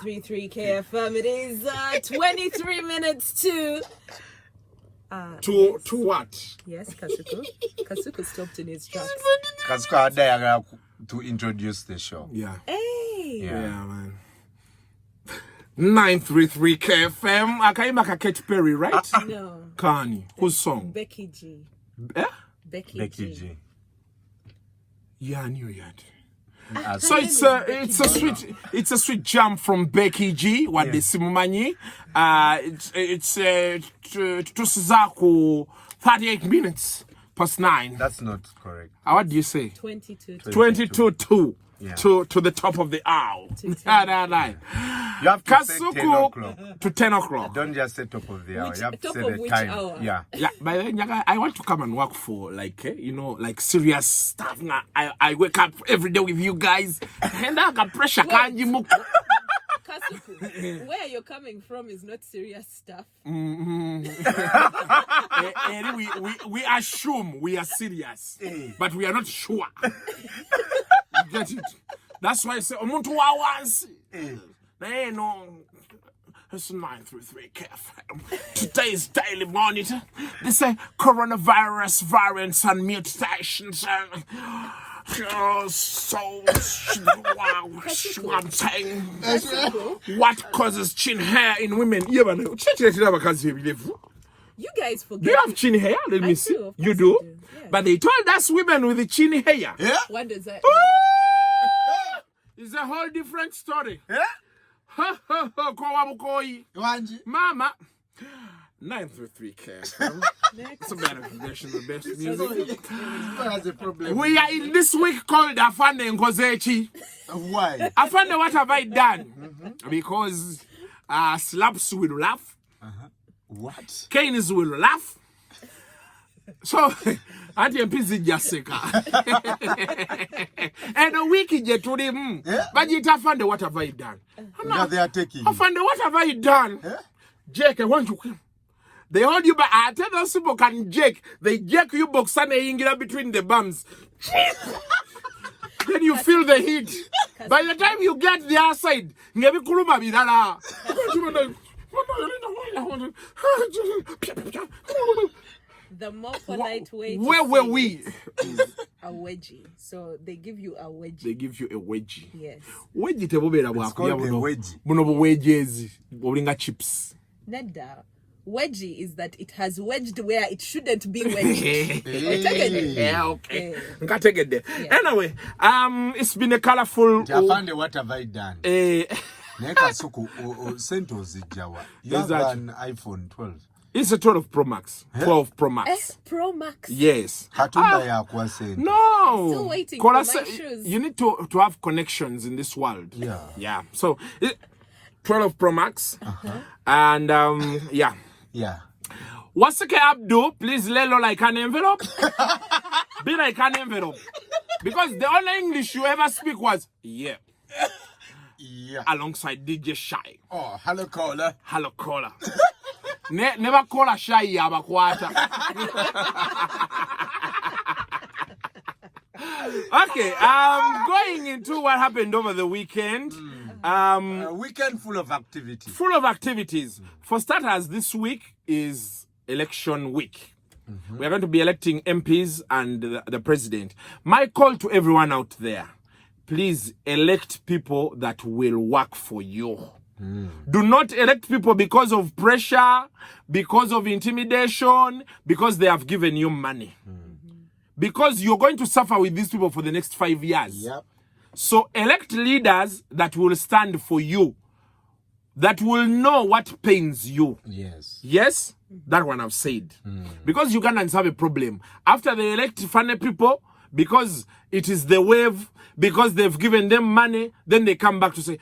93.3 KFM. It is 23 minutes to... To what? Yes, Kasuku. Kasuku stopped in his tracks. Kasuku, I to introduce the show. Yeah. Hey! Yeah, man. 933 KFM. Akaima Katy Perry, right? No. Kani. Whose song? Becky G. Eh? Becky G. Yeah, I knew that. So it's a sweet jam from Becky G. What the Simumanyi. It's to Suzaku 38 minutes past 9. That's not correct. What do you say? 22. Yeah. To the top of the hour. You have to say 10 o'clock. To 10 o'clock. Don't just say top of the hour. You have to top say of the which time. hour? Yeah. Yeah, but then I want to come and work for like serious stuff. I wake up every day with you guys, and I got pressure. Kasuku, where you're coming from is not serious stuff. We assume we are serious, but we are not sure. You get it? That's why I say umuntu wawansi. No. It's 933 KFM. Today's daily monitor. They say coronavirus variants and mutations and wow, I'm saying what causes chin hair in women? Yeah, man. You guys forget. Do you have chin hair? Let me see. You do? Yeah. But they told us women with the chin hair. Yeah. What does that mean? It's a whole different story. Yeah. Mama. 933 KFM. It's a better condition, the best music. We are in this week called Afande Nkozechi. Why? Afande, what have I done? Because Slaps will laugh. What? Canes will laugh. So, Auntie MPZ Jessica. And a week get to them. But you Afande, what have I done? Now they are taking. Afande, what have I done? Jake, I want to. They hold you back. I tell those people can Jake. They jack you box and between the bums. Then you feel the heat. By the time you get the outside, the more polite way. Where were we? A wedgie. So they give you a wedgie. They give you a wedgie. Yes. Wedgie it's called a wedgie. Wedges. Chips. Nada. Wedgie is that it has wedged where it shouldn't be wedged. Yeah, okay. Take it there. Yeah. Anyway, it's been a colorful. Afande, what have I done? Kasuku Sentos Jawa. You have an iPhone 12. It's a 12 Pro Max. 12 Pro Max. Pro Max. Yes. Still waiting for my shoes. You need to have connections in this world. Yeah. Yeah. So 12 Pro Max. And yeah. Yeah. What's the Abdu? Please lelo like an envelope. Be like an envelope. Because the only English you ever speak was yeah. Yeah. Alongside DJ Shy. Oh, hello caller. Hello caller. Never call a Shy Yabakwata. Okay, going into what happened over the weekend. A weekend full of activities. For starters, this week is election week. We are going to be electing MPs and the president. My call to everyone out there, please elect people that will work for you. Do not elect people because of pressure, because of intimidation, because they have given you money. Because you're going to suffer with these people for the next 5 years. Yep. So elect leaders that will stand for you, that will know what pains you. Yes. Yes? That one I've said. Because Ugandans have a problem. After they elect funny people, because it is the wave, because they've given them money, then they come back to say,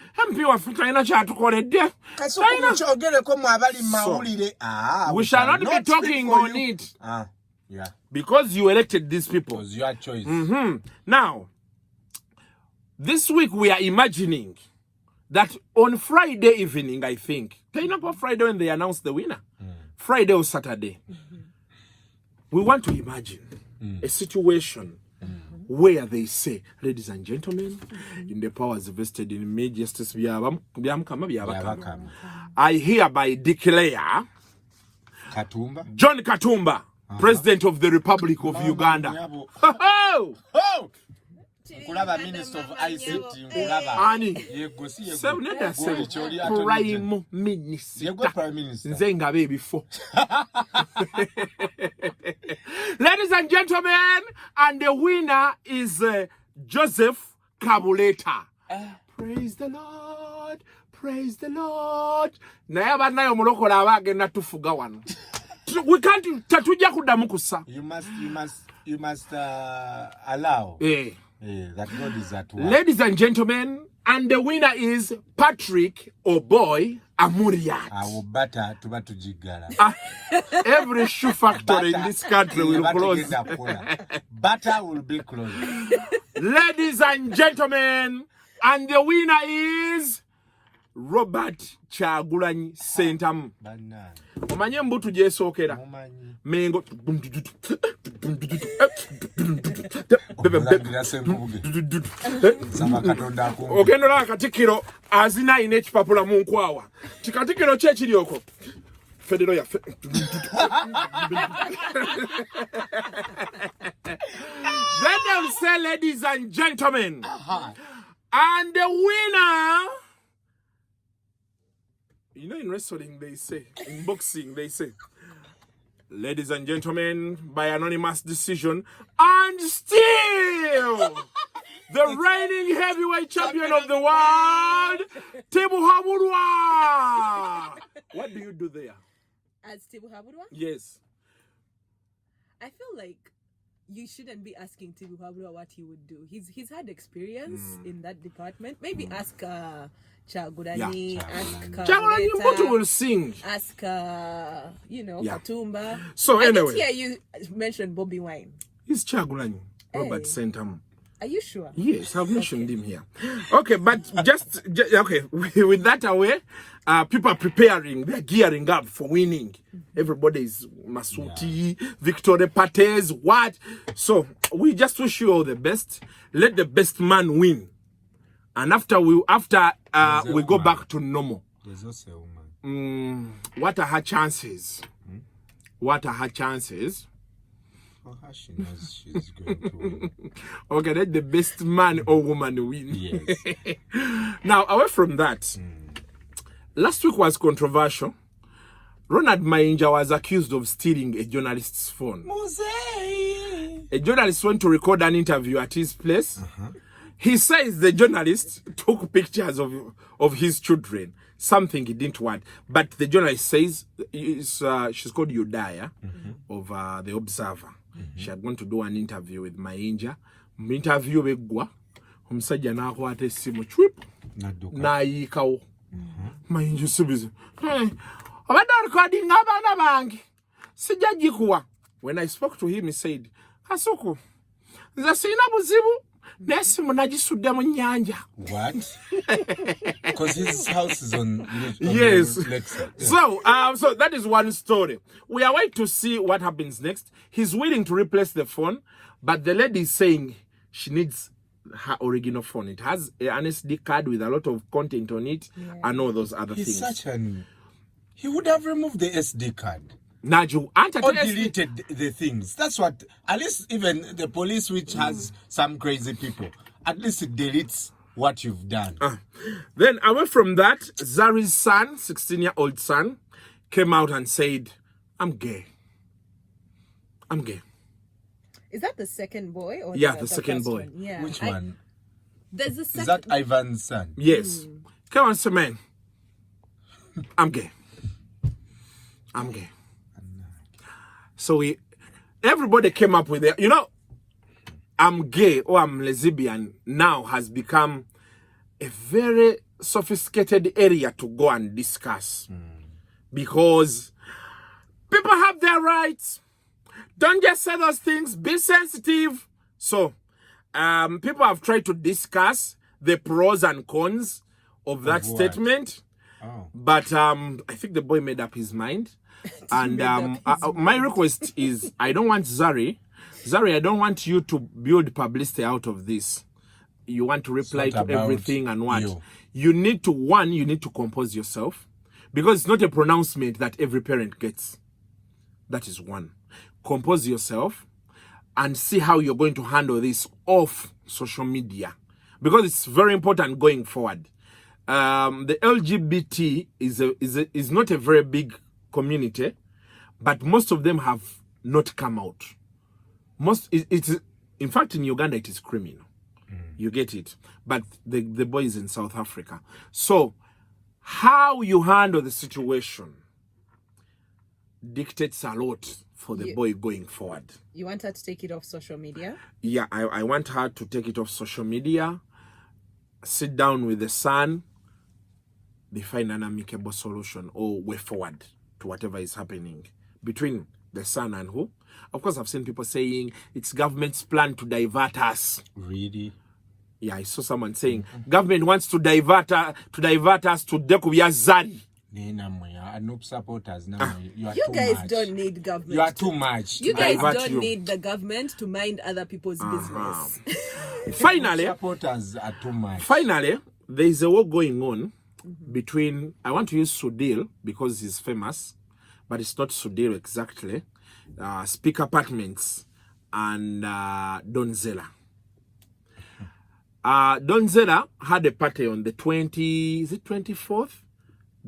we shall not be talking on it. Yeah. Because you elected these people. It was your choice. Now, this week we are imagining that on Friday evening, I think, Friday when they announced the winner, Friday or Saturday, we want to imagine a situation where they say, ladies and gentlemen, in the powers vested in me, justice I hereby declare John Katumba, President of the Republic of Uganda. Kulaba Minister of ICT Ani Prime Minister Nzenga baby before. Ladies and gentlemen, and the winner is Joseph Kabuleta. Praise the Lord, praise the Lord. Naye banayo mulokola abagenda tufuga wano. We can't tatuja kudamu kusa. You must allow that God is at work. Ladies and gentlemen, and the winner is Patrick Oboy Amuriat. Every shoe factory in this country will close. Butter will be closed. Ladies and gentlemen, and the winner is Robert Chagulanyi Sentam. Omanye mbutu jesokera. Mengo. Ogendo la katikiro azina inechi papula munkwawa. Chikatikiro chechi lioko. Federo ya. Then they'll say, ladies and gentlemen, and the winner. You know, in wrestling, they say, in boxing, they say, ladies and gentlemen, by anonymous decision, and still the reigning heavyweight champion of the world, Tibu Haburwa. What do you do there? As Tibu Haburwa? Yes. I feel like you shouldn't be asking Tibu Haburwa what he would do. He's had experience in that department. Maybe ask Chagurani, ask Chagurani Mbutu will sing. Ask Katumba. So anyway, I did hear you mention Bobby Wine. He's Chagurani. Robert Sentam. Are you sure? Yes, I've mentioned him here. Okay, but just okay. With that away, people are preparing. They're gearing up for winning. Everybody's Masuti, Victoria Pates, what? So we just wish you all the best. Let the best man win. And after we go back to normal. There's also a woman. What are her chances? What are her chances? Oh, she knows she's going to win. Okay, let the best man or woman win. Yes. Now, away from that, last week was controversial. Ronald Mainja was accused of stealing a journalist's phone. A journalist went to record an interview at his place. He says the journalist took pictures of his children, something he didn't want. But the journalist says, she's called Udaya of The Observer. She had gone to do an interview with Mainja. Interview begwa, omusajja n'akwata essimu chwip n'ayiikawo. Mainja subiza. Obadde recording abaana bange. Sijja gikuwa. When I spoke to him, he said, Kasuku, nze sirina buzibu. Nesimu nagisudde mu nnyanja. What? Because his house is on yes. Yeah. So that is one story. We are waiting to see what happens next. He's willing to replace the phone, but the lady is saying she needs her original phone. It has an SD card with a lot of content on it and all those other things. He would have removed the SD card. Naju, or deleted the things. That's what, at least even the police, which has some crazy people, at least it deletes what you've done. Then away from that, Zari's son, 16-year-old son, came out and said, I'm gay. I'm gay. Is that the second boy? Or the second boy. One? Yeah. Which one? There's a second. Is that Ivan's son? Yes. Come on, say, man. I'm gay. I'm gay. So everybody came up with it. You know, I'm gay or I'm lesbian now has become a very sophisticated area to go and discuss. Because people have their rights. Don't just say those things. Be sensitive. So people have tried to discuss the pros and cons of that statement. But I think the boy made up his mind. And my request is, I don't want Zari Zari, I don't want you to build publicity out of this. You want to reply to everything and what? You need to compose yourself, because it's not a pronouncement that every parent gets. That is one. Compose yourself and see how you're going to handle this off social media, because it's very important going forward. The LGBT is not a very big community, but most of them have not come out. In fact, in Uganda it is criminal. You get it. But the boy is in South Africa. So how you handle the situation dictates a lot for the boy going forward. You want her to take it off social media? Yeah, I want her to take it off social media, sit down with the son, they find an amicable solution or way forward to whatever is happening between the son and who. Of course, I've seen people saying it's government's plan to divert us. Really? Yeah, I saw someone saying government wants to divert us to Dekubya Zari. No supporters. You guys don't need government. You are too much. You guys don't need the government to mind other people's business. Finally, supporters are too much. Finally, there is a war going on between, I want to use Sudhir because he's famous, but it's not Sudhir exactly. Speke Apartments and Zella. Zella had a party on the 24th?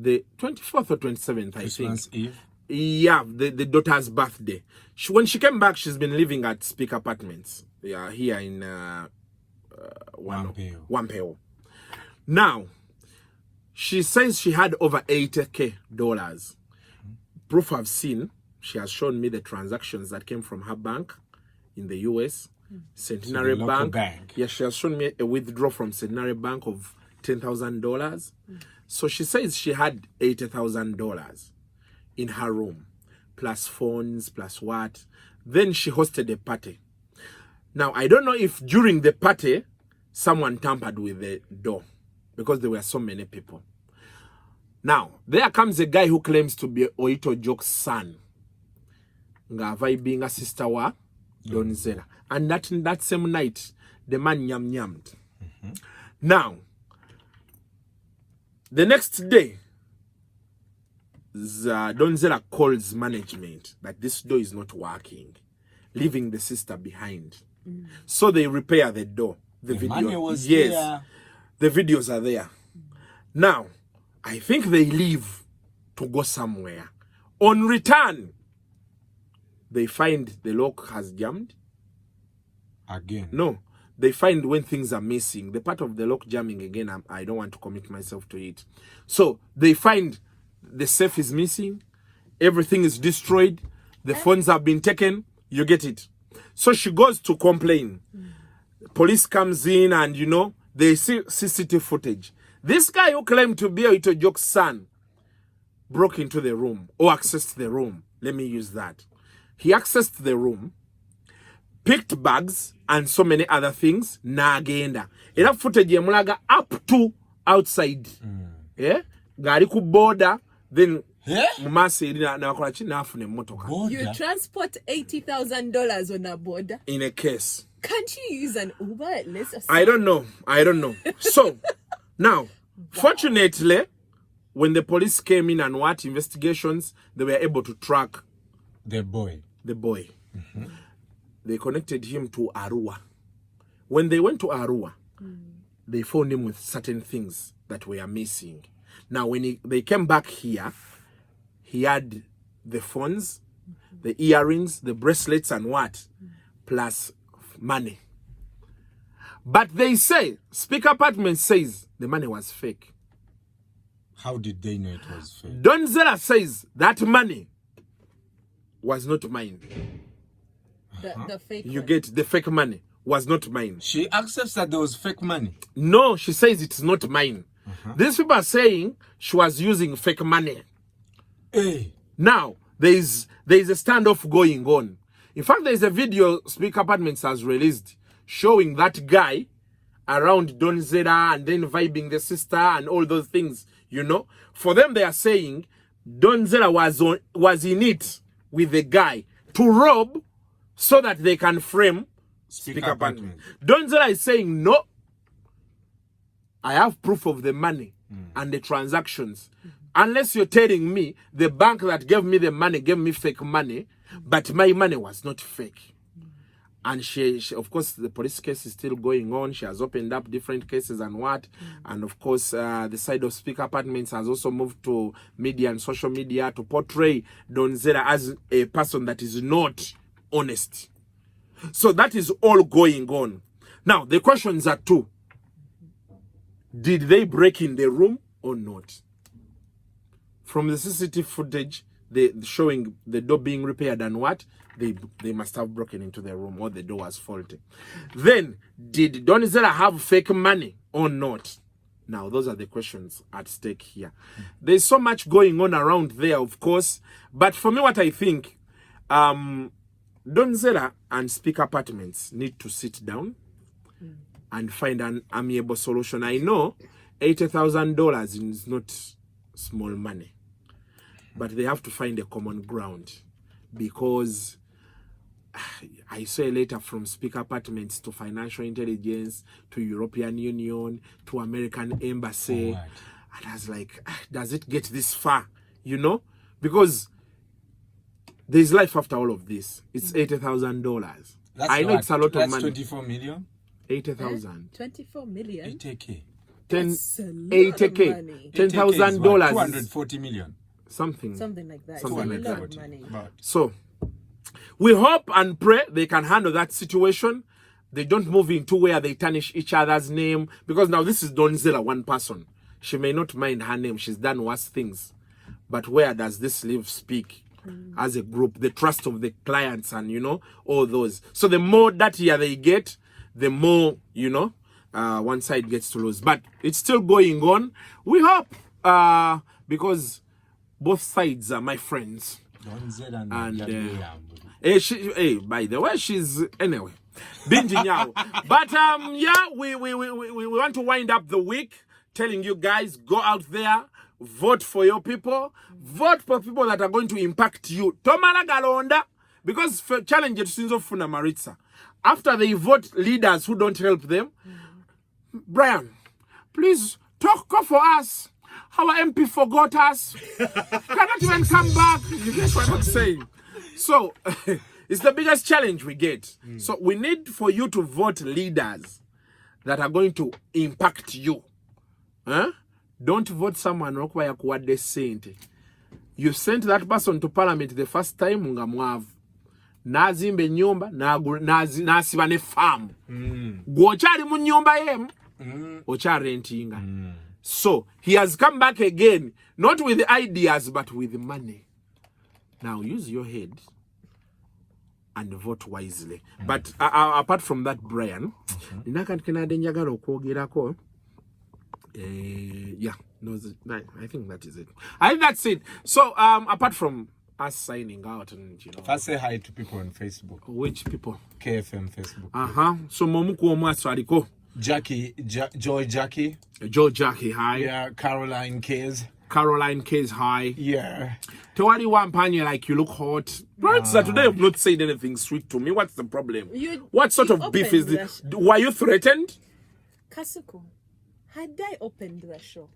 The 24th or 27th, I Christmas think. Eve? Yeah, the daughter's birthday. When she came back, she's been living at Speke Apartments. Yeah, here in Wampeo. Now, she says she had over $80K. Proof I've seen, she has shown me the transactions that came from her bank in the US, Centenary Bank. Yeah, she has shown me a withdrawal from Centenary Bank of $10,000. So she says she had $80,000 in her room, plus phones, plus what. Then she hosted a party. Now, I don't know if during the party, someone tampered with the door, because there were so many people. Now, there comes a guy who claims to be Oito Joke's son. Nga being a sister wa Don Zella. And that same night, the man yammed. Now, the next day, Don Zella calls management that this door is not working, leaving the sister behind. So they repair the door. The video was there. The videos are there. Now, I think they leave to go somewhere. On return, they find the lock has jammed. Again? No. They find when things are missing. The part of the lock jamming again, I don't want to commit myself to it. So they find the safe is missing. Everything is destroyed. The phones have been taken. You get it. So she goes to complain. Police comes in and, they see CCTV footage. This guy who claimed to be Oito Joke's son broke into the room or accessed the room. Let me use that. He accessed the room, picked bags and so many other things. Na agenda. Era footage yemulaga up to outside. Yeah? Gari ku border. Then you transport $80,000 on a border in a case. Can't you use an Uber at least? I don't know. So now, fortunately, when the police came in and what investigations, they were able to track the boy. They connected him to Arua. When they went to Arua, they found him with certain things that were missing. Now, when they came back here, he had the phones, the earrings, the bracelets and what? Plus money. But they say, Speke Apartment says the money was fake. How did they know it was fake? Don Zella says that money was not mine. The fake You one. get the fake money was not mine. She accepts that there was fake money. No, she says it's not mine. These people are saying she was using fake money. Hey. Now, there is a standoff going on. In fact, there is a video Speke Apartments has released showing that guy around Don Zella and then vibing the sister and all those things, For them, they are saying Don Zella was in it with the guy to rob so that they can frame Speke apartment. Don Zella is saying, no, I have proof of the money and the transactions. Unless you're telling me the bank that gave me the money gave me fake money, but my money was not fake. And she, of course, the police case is still going on. She has opened up different cases and what. And of course, the side of Speke Apartments has also moved to media and social media to portray Don Zella as a person that is not honest. So that is all going on. Now, the questions are two. Did they break in the room or not? From the CCTV footage, they showing the door being repaired and what? They must have broken into the room or the door was faulty. Then, did Don Zella have fake money or not? Now, those are the questions at stake here. There's so much going on around there, of course. But for me, what I think, Don Zella and Speke Apartments need to sit down and find an amiable solution. I know $80,000 is not small money, but they have to find a common ground, because I saw a letter from Speke Apartments to Financial Intelligence, to European Union, to American Embassy. And I was like, does it get this far? You know? Because there's life after all of this. It's $80,000. I know it's a lot of money. That's 24 million? 80,000. 24 million? 80K. 80K. $10,000. 240 million. Something like that. Something like that. Money. So, we hope and pray they can handle that situation. They don't move into where they tarnish each other's name. Because now this is Don Zella, one person. She may not mind her name. She's done worse things. But where does this leave Speke as a group? The trust of the clients and, you know, all those. So the more dirtier they get, the more, you know, one side gets to lose. But it's still going on. We hope, because both sides are my friends. And by the way, she's anyway. Binging out. But yeah, we want to wind up the week telling you guys, go out there, vote for your people, vote for people that are going to impact you. Tomala galonda, because for challenge it since of Maritza. After they vote leaders who don't help them, Brian, please talk for us. Our MP forgot us. Cannot even come back. You get what I'm saying? So, it's the biggest challenge we get. So, we need for you to vote leaders that are going to impact you. Huh? Don't vote someone require kuwade sente. You sent that person to parliament the first time, ungamwavu. Nazimbe nyumba, nasiba ne farm. Gwochali mu nyumba yem, ocha rentinga. So, he has come back again, not with ideas, but with money. Now, use your head and vote wisely. But apart from that, Brian, yeah, no, I think that is it. I think that's it. So, apart from us signing out and, you know. First, say hi to people on Facebook. Which people? KFM Facebook. So, Momuku Omwaswariko. Joy Jackie. Joe Jackie, hi. Yeah, Caroline Case, hi. Yeah. Tewali Wampanya, like you look hot. Maritza, today you've not said anything sweet to me. What's the problem? What sort of beef is this? Were you threatened? Kasuku, had I opened the show,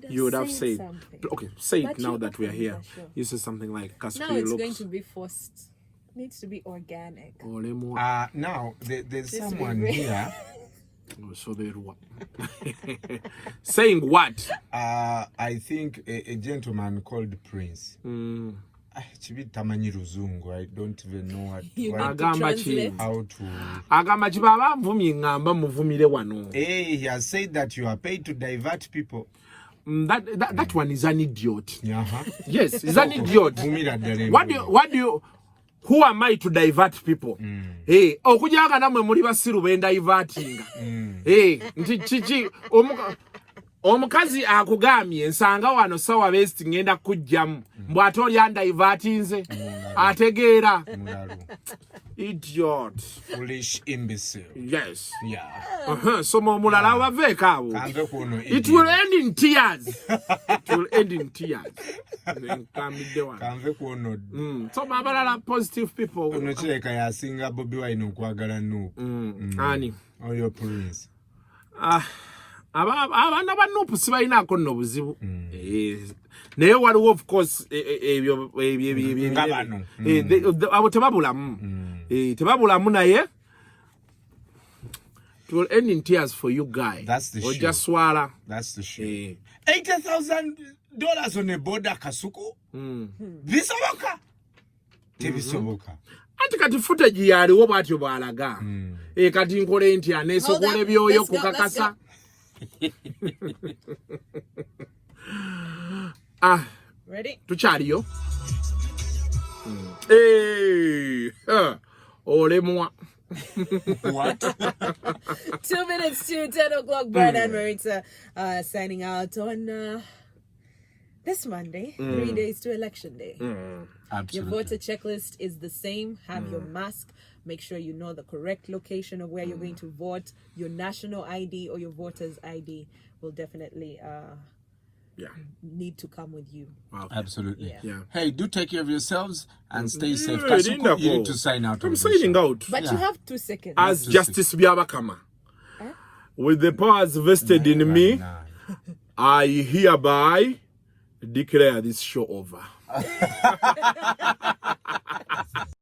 you would have said something. Okay, say But it now that we are here. You say something like Kasuku. Now it's going to be forced. It needs to be organic. Now there's someone here. So they're what? Saying what? I think a gentleman called Prince. I don't even know how to. Hey, he has said that you are paid to divert people. That one is an idiot. Yes, he's an idiot. What do you who am I to divert people? Hey, okujaga namwe muri basiru be diverting. Hey, chichi omukazi akugamye nsanga wano sawa best ngenda kujjamu. Mbwato lya divertinze. Ategeera. Idiot. Foolish imbecile. Yes. Yeah. So mulala waveka awo. Kanve kuno It will end in tears. It will end in tears. Kanve kuno. So mabalala positive people. Unocheka ya singa Bobi Wine ukwagala no. Ani. Oh, your prince. Abana banupu sibayinako nno buzibu. Naye waliwo of course Ngabano. Abo tebabulamu. Tebabulamu naye. It will end in tears for you guys. That's the show. Just swallow. That's the show. $80,000 on a border, Kasuku? Bisoboka? Tebisoboka. Anti kati footage yaliwo bwatyo bwalaga. Kati nkole nti aneesogole byoyo kukakasa. Ready? Tukyaliyo. Olemwa. What? 2 minutes to 10 o'clock. Brian and Maritza signing out on this Monday. 3 days to election day. Absolutely. Your voter checklist is the same. Have your mask. Make sure you know the correct location of where you're going to vote. Your national ID or your voter's ID will definitely need to come with you. Okay. Absolutely. Yeah. Hey, do take care of yourselves and stay safe. Kasuku, you need to sign out. I'm signing out. But you have 2 seconds. As Justice Byabakama. With the powers vested in me, I hereby declare this show over.